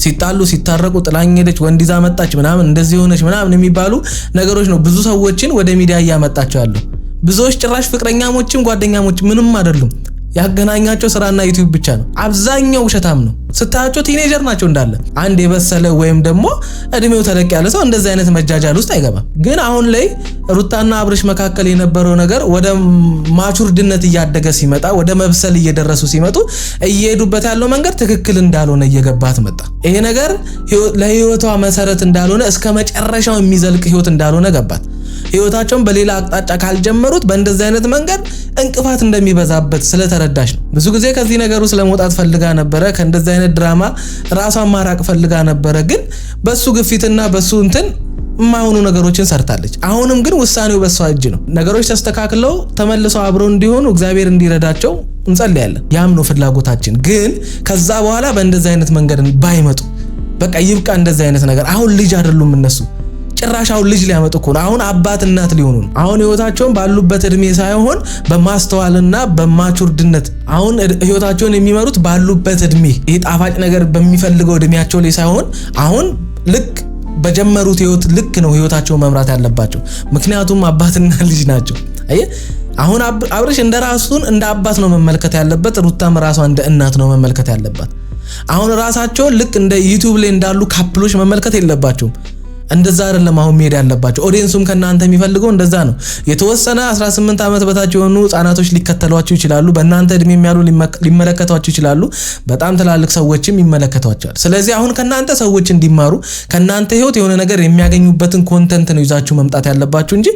Speaker 1: ሲጣሉ ሲታረቁ ጥላኝ ሄደች ወንድ ይዛ መጣች ምናምን እንደዚህ ሆነች ምናምን የሚባሉ ነገሮች ነው ብዙ ሰዎችን ወደ ሚዲያ እያመጣቸው ያለው። ብዙዎች ጭራሽ ፍቅረኛሞችም ጓደኛሞችም ምንም አይደሉም። ያገናኛቸው ስራና ዩቲዩብ ብቻ ነው። አብዛኛው ውሸታም ነው። ስታያቸው ቲኔጀር ናቸው እንዳለ። አንድ የበሰለ ወይም ደግሞ እድሜው ተለቅ ያለ ሰው እንደዚህ አይነት መጃጃል ውስጥ አይገባም። ግን አሁን ላይ ሩታና አብርሽ መካከል የነበረው ነገር ወደ ማቹርድነት እያደገ ሲመጣ፣ ወደ መብሰል እየደረሱ ሲመጡ እየሄዱበት ያለው መንገድ ትክክል እንዳልሆነ እየገባት መጣ። ይሄ ነገር ለህይወቷ መሰረት እንዳልሆነ፣ እስከ መጨረሻው የሚዘልቅ ህይወት እንዳልሆነ ገባት። ህይወታቸውን በሌላ አቅጣጫ ካልጀመሩት በእንደዚህ አይነት መንገድ እንቅፋት እንደሚበዛበት ስለተረዳሽ ነው። ብዙ ጊዜ ከዚህ ነገሩ ስለመውጣት ፈልጋ ነበረ። ከእንደዚህ አይነት ድራማ ራሷን ማራቅ ፈልጋ ነበረ። ግን በሱ ግፊትና በሱ እንትን የማይሆኑ ነገሮችን ሰርታለች። አሁንም ግን ውሳኔው በሷ እጅ ነው። ነገሮች ተስተካክለው ተመልሰው አብረው እንዲሆኑ እግዚአብሔር እንዲረዳቸው እንጸልያለን። ያም ነው ፍላጎታችን። ግን ከዛ በኋላ በእንደዚህ አይነት መንገድ ባይመጡ በቃ ይብቃ እንደዚህ አይነት ነገር። አሁን ልጅ አይደሉም እነሱ።
Speaker 2: ጭራሻው ልጅ ሊያመጡ እኮ ነው። አሁን አባት እናት ሊሆኑ ነው። አሁን ህይወታቸውን ባሉበት እድሜ ሳይሆን በማስተዋልና በማቹርድነት አሁን ህይወታቸውን የሚመሩት ባሉበት እድሜ ይሄ ጣፋጭ ነገር በሚፈልገው እድሜያቸው ላይ ሳይሆን አሁን ልክ በጀመሩት ህይወት ልክ ነው ህይወታቸውን መምራት ያለባቸው። ምክንያቱም አባትና ልጅ ናቸው። አየ አሁን አብርሽ እንደራሱን እንደ አባት ነው መመልከት ያለበት። ሩታም ራሷ እንደ እናት ነው መመልከት ያለባት። አሁን ራሳቸው ልክ እንደ ዩቲዩብ ላይ እንዳሉ ካፕሎች መመልከት የለባቸውም። እንደዛ አይደለም አሁን መሄድ ያለባቸው። ኦዲየንሱም ከናንተ የሚፈልገው እንደዛ ነው። የተወሰነ 18 ዓመት በታች የሆኑ ህፃናቶች ሊከተሏቸው ይችላሉ። በእናንተ እድሜ የሚያሉ ሊመለከቷቸው ይችላሉ። በጣም ትላልቅ ሰዎችም ይመለከቷቸዋል። ስለዚህ አሁን ከናንተ ሰዎች እንዲማሩ ከናንተ ህይወት የሆነ ነገር የሚያገኙበትን ኮንተንት ነው ይዛችሁ መምጣት ያለባችሁ እንጂ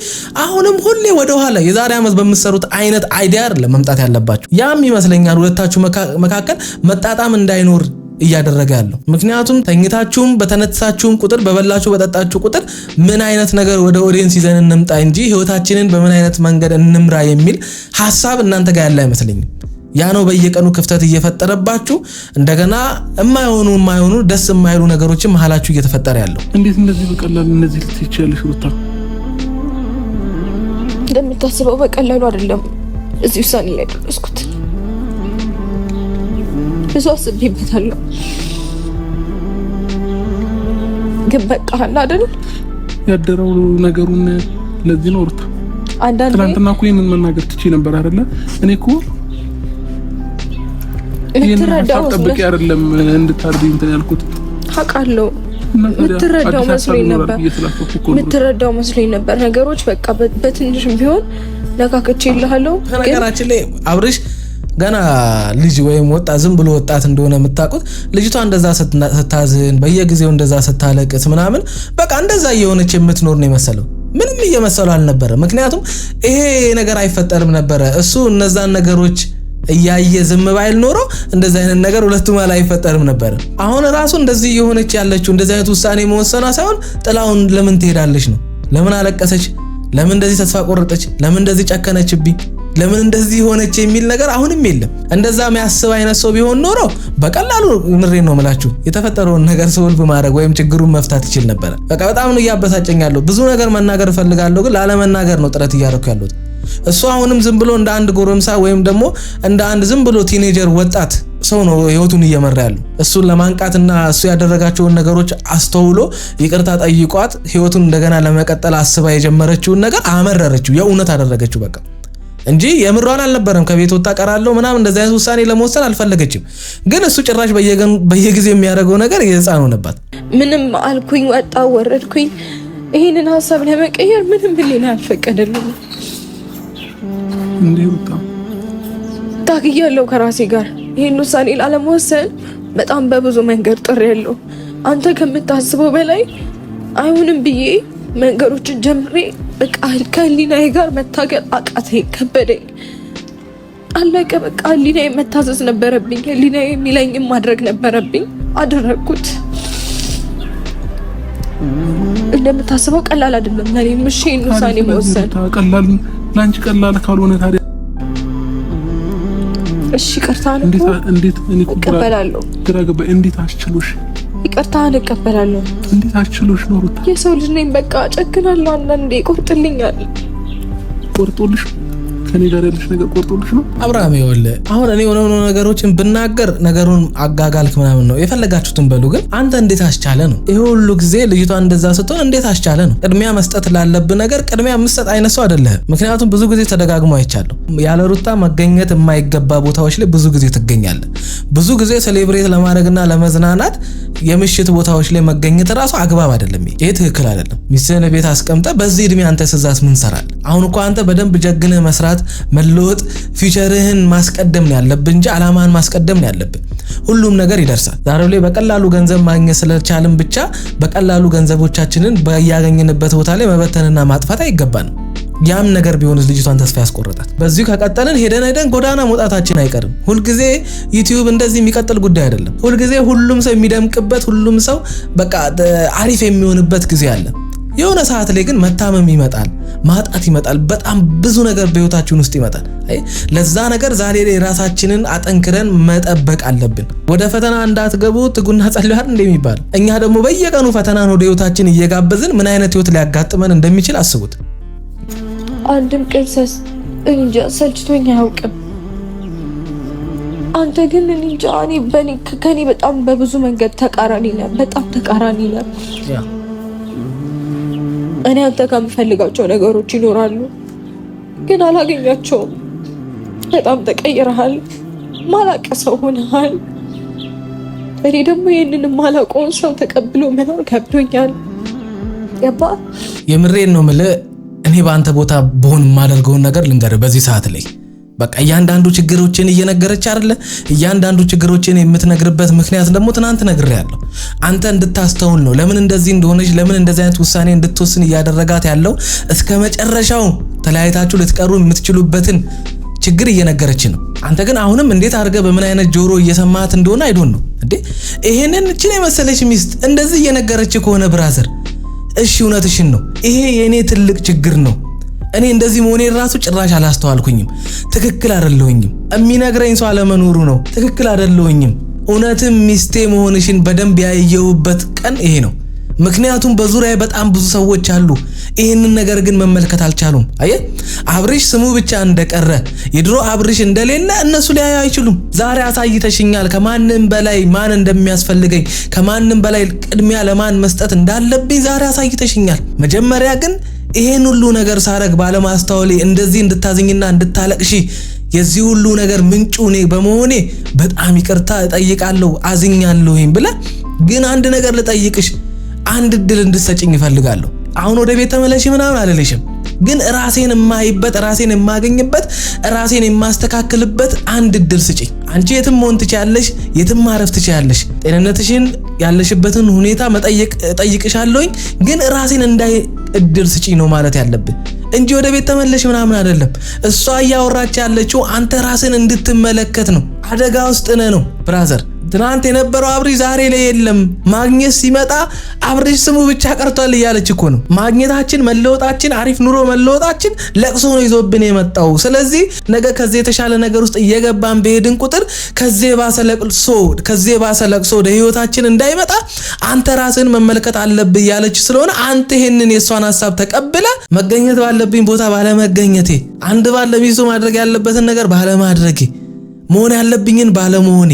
Speaker 2: አሁንም ሁሌ ወደ ኋላ የዛሬ ዓመት በምትሰሩት አይነት አይዲያ አይደለም መምጣት ያለባችሁ። ያም ይመስለኛል ሁለታችሁ መካከል መጣጣም እንዳይኖር እያደረገ ያለው። ምክንያቱም ተኝታችሁም በተነሳችሁም ቁጥር በበላችሁ በጠጣችሁ ቁጥር ምን አይነት ነገር ወደ ኦዲየንስ ይዘን እንምጣ እንጂ ህይወታችንን በምን አይነት መንገድ እንምራ የሚል ሐሳብ እናንተ ጋር ያለ አይመስለኝም። ያ ነው በየቀኑ ክፍተት እየፈጠረባችሁ እንደገና የማይሆኑ ደስ የማይሉ ነገሮችን መሃላችሁ እየተፈጠረ ያለው።
Speaker 3: እንዴት እንደዚህ በቀላሉ እነዚህ ልትይቻለሽ ሩታ?
Speaker 1: እንደምታስበው በቀላሉ አይደለም እዚህ ውሳኔ ላይ ደረስኩት። ብዙ አስቤበታለሁ። ግን በቃ አይደል
Speaker 3: ያደረው ነገሩን ለዚህ ነው ሩታ።
Speaker 1: አንዳንዴ
Speaker 3: ትናንትና እኮ ይሄንን መናገር ትችይ ነበር አይደለ? እኔ እኮ
Speaker 1: ልትረዳው
Speaker 3: ጠብቄ አይደለም እንድታርዲ እንትን ያልኩት አውቃለሁ።
Speaker 1: ምትረዳው መስሎኝ ነበር ነገሮች በቃ በትንሽም ቢሆን ለካከቼ ይልሃለሁ።
Speaker 2: ነገራችን ላይ አብርሽ ገና ልጅ ወይም ወጣት ዝም ብሎ ወጣት እንደሆነ የምታውቁት ልጅቷ እንደዛ ስታዝን በየጊዜው እንደዛ ስታለቅስ ምናምን በቃ እንደዛ እየሆነች የምትኖር ነው የመሰለው። ምንም እየመሰለው አልነበረ። ምክንያቱም ይሄ ነገር አይፈጠርም ነበረ። እሱ እነዛን ነገሮች እያየ ዝም ባይል ኖሮ እንደዛ አይነት ነገር ሁለቱም አይፈጠርም ነበር። አሁን ራሱ እንደዚህ እየሆነች ያለችው እንደዚህ አይነት ውሳኔ መወሰኗ ሳይሆን ጥላውን ለምን ትሄዳለች ነው። ለምን አለቀሰች? ለምን እንደዚህ ተስፋ ቆረጠች? ለምን እንደዚህ ጨከነችብኝ? ለምን እንደዚህ ሆነች የሚል ነገር አሁንም የለም። እንደዛ የሚያስብ አይነት ሰው ቢሆን ኖሮ በቀላሉ ምሬን ነው የምላችሁ የተፈጠረውን ነገር ሶልቭ ማድረግ ወይም ችግሩን መፍታት ይችል ነበር። በቃ በጣም ነው እያበሳጨኛለሁ። ብዙ ነገር መናገር እፈልጋለሁ ግን ላለመናገር ነው ጥረት እያደረኩ ያለሁት። እሱ አሁንም ዝም ብሎ እንደ አንድ ጎረምሳ ወይም ደግሞ እንደ አንድ ዝም ብሎ ቲኔጀር ወጣት ሰው ነው ህይወቱን እየመራ ያለው። እሱን ለማንቃትና እሱ ያደረጋቸውን ነገሮች አስተውሎ ይቅርታ ጠይቋት ህይወቱን እንደገና ለመቀጠል አስባ የጀመረችውን ነገር አመረረችው፣ የእውነት አደረገችው በቃ እንጂ የምሯን አልነበረም። ከቤት ወጣ ቀራለሁ ምናምን እንደዚህ አይነት ውሳኔ ለመወሰን አልፈለገችም። ግን እሱ ጭራሽ በየጊዜው የሚያደርገው ነገር የህፃን ሆነባት።
Speaker 1: ምንም አልኩኝ ወጣው ወረድኩኝ ይሄንን ሐሳብ ለመቀየር ምንም ብሌና አልፈቀደልኝም።
Speaker 3: እንዴ ወጣ
Speaker 1: ታግያለሁ ከራሴ ጋር ይሄን ውሳኔ ላለመወሰን በጣም በብዙ መንገድ ጥሬያለሁ። አንተ ከምታስበው በላይ አይሆንም ብዬ መንገዶችን ጀምሬ በቃ ከሊናዬ ጋር መታገል አቃተኝ፣ ከበደኝ፣ አለቀ። በቃ ሊናዬ መታዘዝ ነበረብኝ። ሊናዬ የሚለኝም ማድረግ ነበረብኝ፣ አደረግኩት። እንደምታስበው ቀላል አይደለም ለኔ ምሽን ውሳኔ መወሰን።
Speaker 3: ቀላል ላንቺ ቀላል ካልሆነ ታዲያ
Speaker 1: እሺ ይቅርታ ነው
Speaker 3: እንዴት እኔ
Speaker 1: እቀበላለሁ።
Speaker 3: ግራ ገባኝ። እንዴት አስችሎሽ?
Speaker 1: ይቅርታ እቀበላለሁ።
Speaker 3: እንዴት አስችሎሽ ነው ሩታ?
Speaker 1: የሰው ልጅ ነኝ በቃ ጨክናለሁ። አንዳንዴ ቆርጥልኛል።
Speaker 3: ቆርጦልሽ ከኔ ጋር ያለሽ ነገር ቆርጦልሽ ነው?
Speaker 2: አብርሃም ይኸውልህ አሁን እኔ የሆነ ነገሮችን ብናገር ነገሩን አጋጋልክ ምናምን ነው የፈለጋችሁትን በሉ። ግን አንተ እንዴት አስቻለ ነው ይሄ ሁሉ ጊዜ ልጅቷ እንደዛ ስትሆን እንዴት አስቻለ ነው? ቅድሚያ መስጠት ላለብህ ነገር ቅድሚያ መስጠት አይነት ሰው አይደለህም። ምክንያቱም ብዙ ጊዜ ተደጋግሞ አይቻለሁ። ያለ ሩታ መገኘት የማይገባ ቦታዎች ላይ ብዙ ጊዜ ትገኛለህ። ብዙ ጊዜ ሴሌብሬት ለማድረግና ለመዝናናት የምሽት ቦታዎች ላይ መገኘት ራሱ አግባብ አይደለም። ይሄ ትክክል አይደለም። ሚስትህን ቤት አስቀምጠህ በዚህ እድሜ አንተ ስዛስ ምን ሰራል? አሁን እኮ አንተ በደንብ ጀግነህ መስራት መለወጥ ፊቸርህን ማስቀደም ነው ያለብህ እንጂ አላማህን ማስቀደም ነው ያለብህ። ሁሉም ነገር ይደርሳል። ዛሬው ላይ በቀላሉ ገንዘብ ማግኘት ስለቻልን ብቻ በቀላሉ ገንዘቦቻችንን በያገኘንበት ቦታ ላይ መበተንና ማጥፋት አይገባንም። ያም ነገር ቢሆንስ ልጅቷን ተስፋ ያስቆርጣት። በዚሁ ከቀጠልን ሄደን ጎዳና መውጣታችን አይቀርም። ሁልጊዜ ዩቲዩብ እንደዚህ የሚቀጥል ጉዳይ አይደለም። ሁልጊዜ ሁሉም ሰው የሚደምቅበት ሁሉም ሰው በቃ አሪፍ የሚሆንበት ጊዜ አለ። የሆነ ሰዓት ላይ ግን መታመም ይመጣል፣ ማጣት ይመጣል፣ በጣም ብዙ ነገር በህይወታችን ውስጥ ይመጣል። ለዛ ነገር ዛሬ ላይ ራሳችንን አጠንክረን መጠበቅ አለብን። ወደ ፈተና እንዳትገቡ ትጉና ጸልዩ አይደል እንደሚባል፣ እኛ ደግሞ በየቀኑ ፈተናን ወደ ህይወታችን እየጋበዝን ምን አይነት ህይወት ሊያጋጥመን እንደሚችል አስቡት።
Speaker 1: አንድም ቀን እንጃ ሰልችቶኝ አያውቅም። አንተ ግን እንጃ ከኔ በጣም በብዙ መንገድ ተቃራኒ ነህ፣ በጣም ተቃራኒ ነህ። እኔ አንተ ከምፈልጋቸው ነገሮች ይኖራሉ ግን አላገኛቸውም። በጣም ተቀይረሃል፣ ማላቀ ሰው ሆነሃል። እኔ ደግሞ ይህንን ማላቀውን ሰው ተቀብሎ መኖር ከብዶኛል። ገባ?
Speaker 2: የምሬን ነው የምልህ። እኔ በአንተ ቦታ በሆን የማደርገውን ነገር ልንገርህ በዚህ ሰዓት ላይ በቃ እያንዳንዱ ችግሮችን እየነገረች አይደለ? እያንዳንዱ ችግሮችን የምትነግርበት ምክንያት ደግሞ ትናንት ነግሬያለሁ። አንተ እንድታስተውል ነው። ለምን እንደዚህ እንደሆነች፣ ለምን እንደዚህ አይነት ውሳኔ እንድትወስን እያደረጋት ያለው እስከ መጨረሻው ተለያይታችሁ ልትቀሩ የምትችሉበትን ችግር እየነገረች ነው። አንተ ግን አሁንም እንዴት አድርገህ በምን አይነት ጆሮ እየሰማት እንደሆነ አይዶን ነው እንዴ? ይሄንን እቺ የመሰለች ሚስት እንደዚህ እየነገረች ከሆነ ብራዘር፣ እሺ እውነትሽን ነው፣ ይሄ የኔ ትልቅ ችግር ነው። እኔ እንደዚህ መሆኔ ራሱ ጭራሽ አላስተዋልኩኝም። ትክክል አይደለሁኝም። የሚነግረኝ ሰው አለመኖሩ ነው። ትክክል አይደለሁኝም። እውነትም ሚስቴ መሆንሽን በደንብ ያየሁበት ቀን ይሄ ነው። ምክንያቱም በዙሪያ በጣም ብዙ ሰዎች አሉ፣ ይሄንን ነገር ግን መመልከት አልቻሉም። አየህ፣ አብርሽ ስሙ ብቻ እንደቀረ የድሮ አብርሽ እንደሌለ እነሱ ሊያዩ አይችሉም። ዛሬ አሳይተሽኛል ከማንም በላይ ማን እንደሚያስፈልገኝ፣ ከማንም በላይ ቅድሚያ ለማን መስጠት እንዳለብኝ ዛሬ አሳይተሽኛል። መጀመሪያ ግን ይሄን ሁሉ ነገር ሳረግ ባለማስተዋሌ እንደዚህ እንድታዝኝና እንድታለቅሺ የዚህ ሁሉ ነገር ምንጩ እኔ በመሆኔ በጣም ይቅርታ እጠይቃለሁ፣ አዝኛለሁኝ ብለህ ግን አንድ ነገር ልጠይቅሽ፣ አንድ እድል እንድትሰጭኝ እፈልጋለሁ። አሁን ወደ ቤት ተመለሺ ምናምን አልልሽም፣ ግን ራሴን የማይበት፣ ራሴን የማገኝበት፣ ራሴን የማስተካክልበት አንድ እድል ስጪኝ። አንቺ የትም መሆን ትችያለሽ፣ የትም ማረፍ ትችያለሽ። ጤንነትሽን ያለሽበትን ሁኔታ መጠየቅ እጠይቅሻለሁኝ፣ ግን ራሴን እንዳይ እድል ስጪኝ ነው ማለት ያለብን እንጂ ወደ ቤት ተመለሽ ምናምን አይደለም። እሷ እያወራች ያለችው አንተ ራስን እንድትመለከት ነው። አደጋ ውስጥ ነህ ነው ብራዘር። ትናንት የነበረው አብርሽ ዛሬ ላይ የለም። ማግኘት ሲመጣ አብርሽ ስሙ ብቻ ቀርቷል እያለች እኮ ነው። ማግኘታችን፣ መለወጣችን፣ አሪፍ ኑሮ መለወጣችን ለቅሶ ነው ይዞብን የመጣው። ስለዚህ ነገ ከዚህ የተሻለ ነገር ውስጥ እየገባን በሄድን ቁጥር ከዚህ ባሰ ለቅሶ ወደ ህይወታችን እንዳይመጣ አንተ ራስን መመልከት አለብህ እያለች ስለሆነ አንተ ይሄንን የሷን ሐሳብ ተቀብለ መገኘት ባለብኝ ቦታ ባለመገኘቴ፣ አንድ ባል ለሚስቱ ማድረግ ያለበትን ነገር ባለማድረጌ፣ መሆን ያለብኝን ባለመሆኔ፣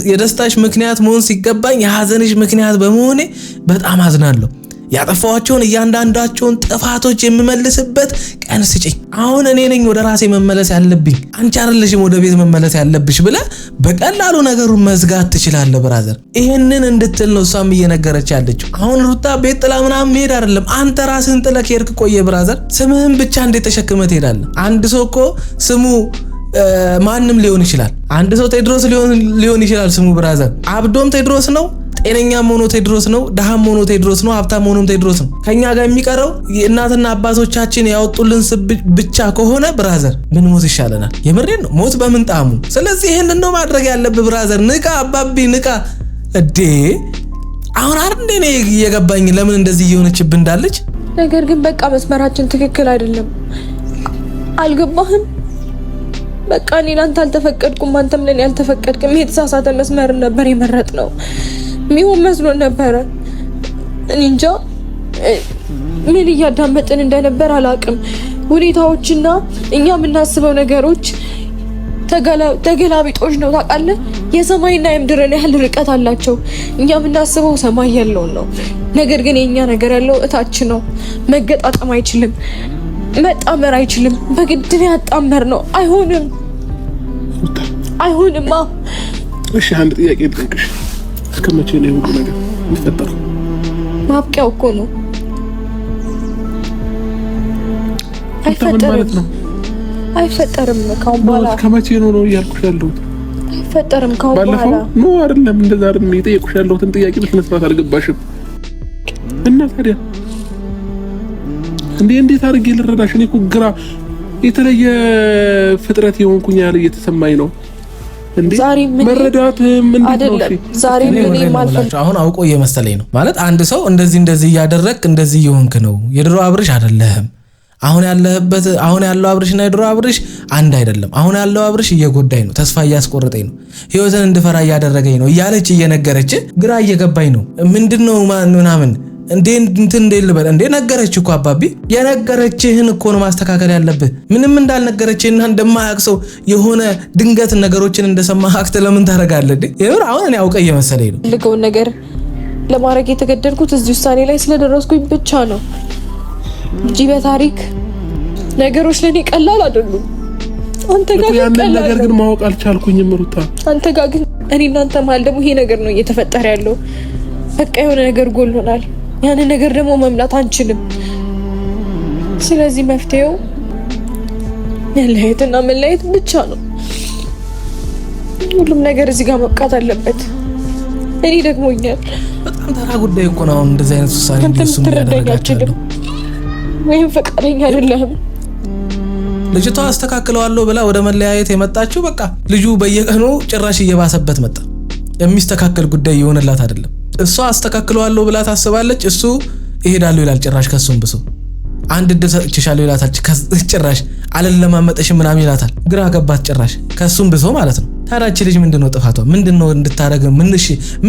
Speaker 2: የደስታሽ ምክንያት መሆን ሲገባኝ የሐዘንሽ ምክንያት በመሆኔ በጣም አዝናለሁ። ያጠፋኋቸውን እያንዳንዳቸውን ጥፋቶች የምመልስበት ቀን ስጪኝ። አሁን እኔ ነኝ ወደ ራሴ መመለስ ያለብኝ፣ አንቺ አይደለሽም ወደ ቤት መመለስ ያለብሽ ብለህ በቀላሉ ነገሩን መዝጋት ትችላለህ ብራዘር። ይሄንን እንድትል ነው እሷም እየነገረች ያለችው። አሁን ሩታ ቤት ጥላ ምናምን መሄድ አይደለም፣ አንተ ራስህን ጥለህ ከሄድክ ቆየ ብራዘር። ስምህን ብቻ እንዴት ተሸክመህ ትሄዳለህ? አንድ ሰው እኮ ስሙ ማንም ሊሆን ይችላል። አንድ ሰው ቴድሮስ ሊሆን ይችላል ስሙ ብራዘር። አብዶም ቴድሮስ ነው፣ ጤነኛም ሆኖ ቴድሮስ ነው፣ ደሃም ሆኖ ቴድሮስ ነው፣ ሀብታም ሆኖም ቴድሮስ ነው። ከኛ ጋር የሚቀረው እናትና አባቶቻችን ያወጡልን ብቻ ከሆነ ብራዘር ምን ሞት ይሻለናል? የምሬን ነው፣ ሞት በምን ጣሙ። ስለዚህ ይሄንን ነው ማድረግ ያለብህ ብራዘር። ንቃ አባቢ ንቃ። እዴ አሁን አይደል እኔ እየገባኝ ለምን እንደዚህ እየሆነችብህ እንዳለች።
Speaker 1: ነገር ግን በቃ መስመራችን ትክክል አይደለም። አልገባህም? በቃ እኔ ላንተ አልተፈቀድኩም፣ አንተም ለኔ አልተፈቀድክም። የተሳሳተ መስመር ነበር የመረጥነው። ሚሆን መስሎ ነበረ። እኔ እንጃ ምን እያዳመጥን እንደነበር አላውቅም። ሁኔታዎችና እኛ የምናስበው ነገሮች ተገላቢጦች ነው ታውቃለህ። የሰማይና የምድርን ያህል ርቀት አላቸው። እኛ የምናስበው ሰማይ ያለውን ነው፣ ነገር ግን የኛ ነገር ያለው እታች ነው። መገጣጠም አይችልም፣ መጣመር አይችልም። በግድ ያጣመር ነው። አይሆንም።
Speaker 3: እሺ አንድ ጥያቄ ልጠይቅሽ። እስከመቼ ነው ሁሉ ነገር የሚፈጠረው?
Speaker 1: ማብቂያው እኮ ነው። አይፈጠርም። ካሁን በኋላ
Speaker 3: እስከመቼ ነው እያልኩሽ ያለሁት?
Speaker 1: አይፈጠርም ካሁን በኋላ
Speaker 3: ነው አይደለም። እንደዛ አይደለም የጠየቁሽ ያለሁትን ጥያቄ በስነ ስርዓት አልገባሽም። እና ታዲያ እንዴት አድርጌ ልረዳሽ? እኔ እኮ ግራ የተለየ ፍጥረት የሆንኩኝ ያለ እየተሰማኝ ነው።
Speaker 1: ዛሬ ምን
Speaker 3: መረዳት ምን
Speaker 1: አይደለም ዛሬ ምን ማልፈል
Speaker 2: አሁን አውቆ እየመሰለኝ ነው ማለት አንድ ሰው እንደዚህ እያደረክ እንደዚህ እየሆንክ ነው የድሮ አብርሽ አይደለም አሁን ያለህበት አሁን ያለው አብርሽና የድሮ አብርሽ አንድ አይደለም አሁን ያለው አብርሽ እየጎዳኝ ነው ተስፋ እያስቆረጠኝ ነው ህይወትን እንድፈራ እያደረገኝ ነው እያለች እየነገረች ግራ እየገባኝ ነው ምንድነው ምናምን እንዴ ልበል እንዴ ነገረች እኮ አባቢ የነገረችህን እኮ ነው ማስተካከል ያለብህ ምንም እንዳልነገረችህና እንደማያቅሰው የሆነ ድንገት ነገሮችን እንደሰማህ አክተ ለምን ታረጋለህ እንዴ የምር አሁን እኔ አውቀ እየመሰለኝ ነው
Speaker 1: ልገው ነገር ለማድረግ የተገደድኩት እዚህ ውሳኔ ላይ ስለደረስኩኝ ብቻ ነው እንጂ በታሪክ ነገሮች ለኔ ቀላል አይደሉም አንተ ጋር
Speaker 3: ያንን ነገር ግን ማወቅ አልቻልኩኝም ሩታ
Speaker 1: አንተ ጋር ግን እኔ እናንተ ማለት ደግሞ ይሄ ነገር ነው እየተፈጠረ ያለው በቃ የሆነ ነገር ጎልሆናል ያን ነገር ደግሞ መምላት አንችልም ስለዚህ መፍትሄው መለየትና መለየት ብቻ ነው ሁሉም ነገር እዚህ ጋር መብቃት አለበት እኔ ደግሞኛል
Speaker 2: በጣም ተራ ጉዳይ እኮ ነው እንደዚህ አይነት ውሳኔ እንደሱም ያደረጋችሁ
Speaker 1: ወይም ፈቃደኛ አይደለም
Speaker 2: ልጅቷ አስተካክለዋለሁ ብላ ወደ መለያየት የመጣችው በቃ ልጁ በየቀኑ ጭራሽ እየባሰበት መጣ የሚስተካከል ጉዳይ ይሆንላት አይደለም እሷ አስተካክለዋለሁ ብላ ታስባለች እሱ ይሄዳሉ ይላል ጭራሽ ከሱም ብሶ አንድ ድል ሰጥቻለሁ ይላታል ጭራሽ አለለማመጠሽ ምናምን ይላታል ግራ ገባት ጭራሽ ከሱም ብሶ ማለት ነው ታራች ልጅ ምንድነው ጥፋቷ ምንድነው እንድታረግ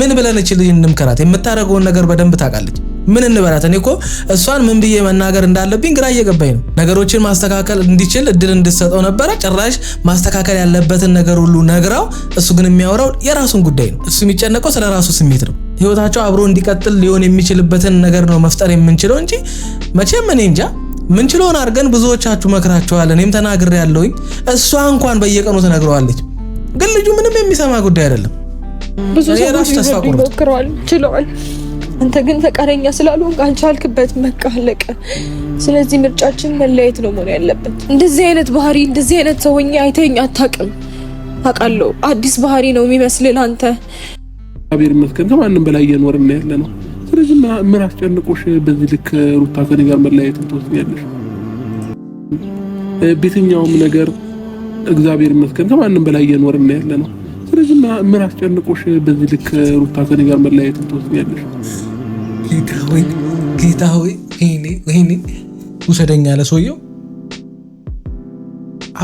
Speaker 2: ምን ብለነች ልጅ እንምከራት የምታረገውን ነገር በደንብ ታውቃለች ምን እንበላት እኔ እኮ እሷን ምን ብዬ መናገር እንዳለብኝ ግራ እየገባኝ ነው ነገሮችን ማስተካከል እንዲችል እድል እንድትሰጠው ነበር ጭራሽ ማስተካከል ያለበትን ነገር ሁሉ ነግራው እሱ ግን የሚያወራው የራሱን ጉዳይ ነው እሱ የሚጨነቀው ስለ ራሱ ስሜት ነው ህይወታቸው አብሮ እንዲቀጥል ሊሆን የሚችልበትን ነገር ነው መፍጠር የምንችለው እንጂ መቼም እኔ እንጃ ምን ችሎን አርገን ብዙዎቻችሁ መከራችኋል እኔም ተናግሬያለሁኝ እሷ እንኳን በየቀኑ ተነግረዋለች ግን ልጁ ምንም የሚሰማ ጉዳይ አይደለም
Speaker 1: ብዙ ሰዎች ተስፋ ቆርጠዋል ችለዋል አንተ ግን ፈቃደኛ ስላልሆንክ አልቻልክበት መቃለቀ ስለዚህ ምርጫችን መለየት ነው መሆን ያለበት እንደዚህ አይነት ባህሪ እንደዚህ አይነት ሰውኛ አይተኝ አታውቅም አውቃለሁ አዲስ ባህሪ ነው የሚመስልህ አንተ
Speaker 3: አብሔር መስከን ከማንም በላይ እየኖርን ያለ ነው ስለዚህ ምን አስጨንቆሽ በዚህ ልክ ሩታ ከኔ ጋር መለያየት ትወስኛለሽ በየትኛውም ነገር እግዚአብሔር መስከን ከማንም በላይ እየኖርን ያለ ነው ስለዚህ ምን አስጨንቆሽ በዚህ ልክ ሩታ ከኔ ጋር መለያየት ትወስኛለሽ
Speaker 2: ጌታ ሆይ ወይኔ ውሰደኛ ለሰውየው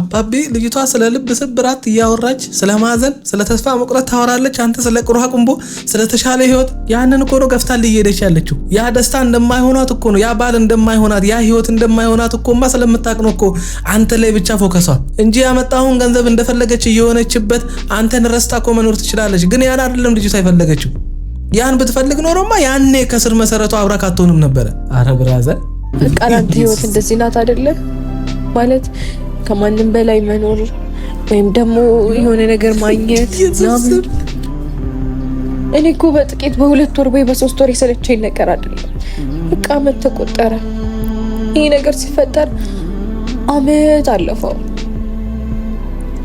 Speaker 2: አባቤ ልጅቷ ስለ ልብ ስብራት እያወራች ስለ ማዘን ስለ ተስፋ መቁረጥ ታወራለች አንተ ስለ ቁርሃ ቁምቦ ስለ ተሻለ ህይወት ያንን እኮ ነው ገፍታ ልየደች ያለችው ያ ደስታ እንደማይሆናት እኮ ነው ያ ባል እንደማይሆናት ያ ህይወት እንደማይሆናት እኮማ ስለምታቅ ነው እኮ አንተ ላይ ብቻ ፎከሷ እንጂ ያመጣውን ገንዘብ እንደፈለገች እየሆነችበት አንተን ረስታ እኮ መኖር ትችላለች ግን ያን አይደለም ልጅቷ አይፈልገችው ያን ብትፈልግ ኖሮማ ያኔ ከስር መሰረቱ አብራክ አትሆንም ነበር አረ ብራዘር
Speaker 1: ቃላት ህይወት እንደዚህ ናት አይደለ ማለት ከማንም በላይ መኖር ወይም ደግሞ የሆነ ነገር ማግኘት ምናምን እኔ እኮ በጥቂት በሁለት ወር ወይ በሶስት ወር የሰለቸኝ ነገር አይደለም በቃ አመት ተቆጠረ ይሄ ነገር ሲፈጠር አመት አለፈው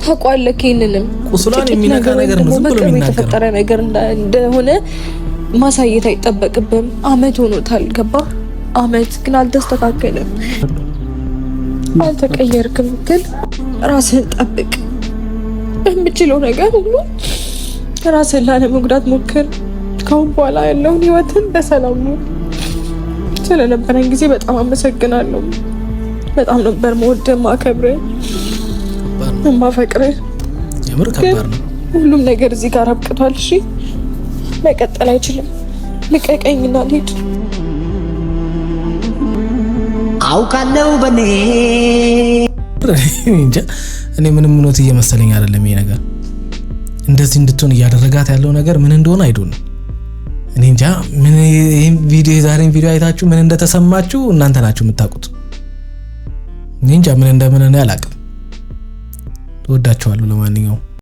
Speaker 1: ታውቃለህ ይሄንንም
Speaker 2: ቁስሏን የሚነካ ነገር ነው ዝም ብሎ የሚናገር
Speaker 1: ነገር እንደሆነ ማሳየት አይጠበቅብም አመት ሆኖታል ገባ አመት ግን አልተስተካከለም አልተቀየርክም ግን ራስህን ጠብቅ በምችለው ነገር ሁሉ ራስህን ላለመጉዳት ሞክር ካሁን በኋላ ያለውን ህይወትን በሰላም ነው ስለነበረን ጊዜ በጣም አመሰግናለሁ በጣም ነበር መወደድ ማከብርህ ማፈቅርህ
Speaker 2: የምር ከባድ ነው
Speaker 1: ሁሉም ነገር እዚህ ጋር አብቅቷል እሺ መቀጠል አይችልም ልቀቀኝና ልሂድ
Speaker 4: አውቃለሁ በኔ
Speaker 2: እንጃ እኔ ምንም ምኖት እየመሰለኝ አይደለም ይሄ ነገር እንደዚህ እንድትሆን እያደረጋት ያለው ነገር ምን እንደሆነ አይዶን እኔ እንጃ ምን ይሄን ቪዲዮ ዛሬን ቪዲዮ አይታችሁ ምን እንደተሰማችሁ እናንተ ናችሁ የምታውቁት እኔ እንጃ ምን እንደምን ነው ያላቀም ተወዳችኋለሁ ለማንኛውም